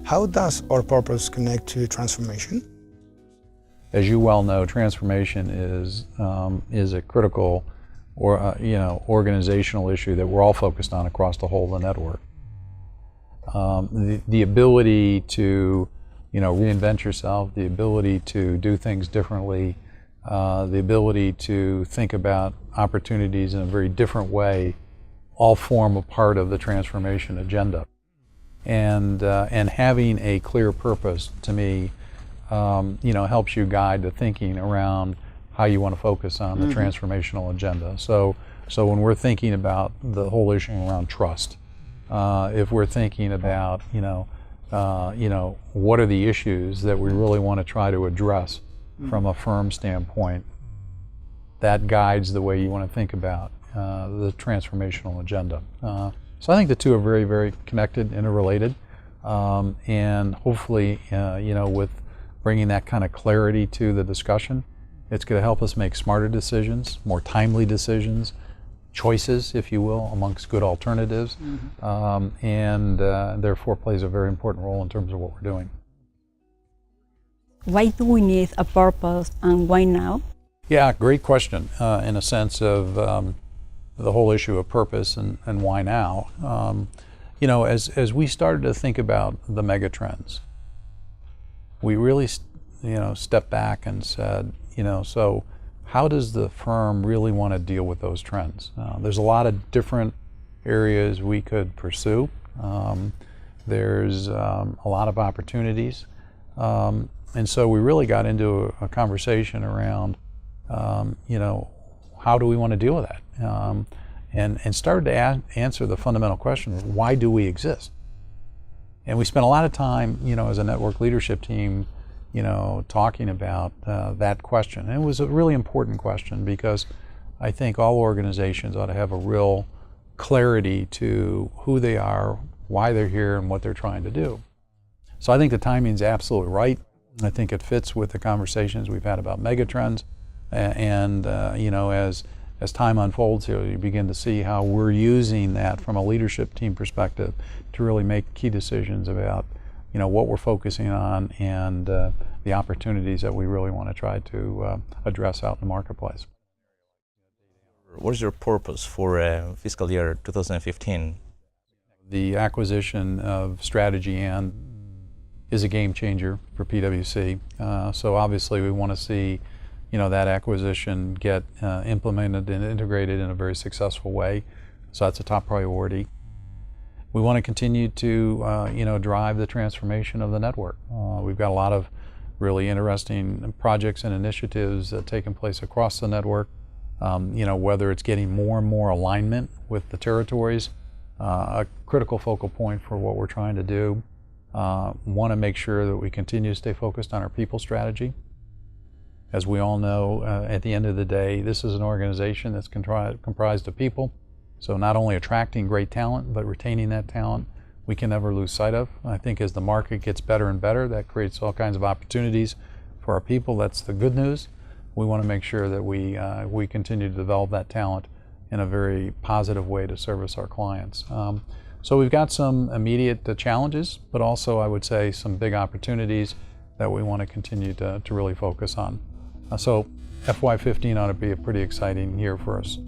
How does our purpose connect to transformation? As you well know, transformation is a critical organizational issue that we're all focused on across the whole of the network. The ability to reinvent yourself, the ability to do things differently, the ability to think about opportunities in a very different way, all form a part of the transformation agenda. And having a clear purpose, to me, helps you guide the thinking around how you want to focus on the transformational agenda. So when we're thinking about the whole issue around trust, if we're thinking about what are the issues that we really want to try to address from a firm standpoint, that guides the way you want to think about the transformational agenda. So I think the two are very, very connected, interrelated, and hopefully, with bringing that kind of clarity to the discussion, it's going to help us make smarter decisions, more timely decisions, choices, if you will, amongst good alternatives, and therefore plays a very important role in terms of what we're doing. Why do we need a purpose and why now? Yeah, great question, in a sense of the whole issue of purpose and why now. As we started to think about the mega trends, we really stepped back and said, so how does the firm really want to deal with those trends? There's a lot of different areas we could pursue. There's a lot of opportunities. And so we really got into a conversation around, how do we want to deal with that? And started to answer the fundamental question, why do we exist? And we spent a lot of time, as a network leadership team, talking about that question. And it was a really important question because I think all organizations ought to have a real clarity to who they are, why they're here, and what they're trying to do. So I think the timing's absolutely right. I think it fits with the conversations we've had about megatrends. And as time unfolds here, you begin to see how we're using that from a leadership team perspective to really make key decisions about what we're focusing on and the opportunities that we really want to try to address out in the marketplace. What is your purpose for fiscal year 2015? The acquisition of Strategy and is a game changer for PwC. So obviously we want to see that acquisition get implemented and integrated in a very successful way. So that's a top priority. We want to continue to drive the transformation of the network. We've got a lot of really interesting projects and initiatives taking place across the network. Whether it's getting more and more alignment with the territories, a critical focal point for what we're trying to do. Want to make sure that we continue to stay focused on our people strategy. As we all know, at the end of the day, this is an organization that's comprised of people. So not only attracting great talent, but retaining that talent, we can never lose sight of. I think as the market gets better and better, that creates all kinds of opportunities for our people. That's the good news. We want to make sure that we continue to develop that talent in a very positive way to service our clients. So we've got some immediate challenges, but also I would say some big opportunities that we want to continue to really focus on. So FY15 ought to be a pretty exciting year for us.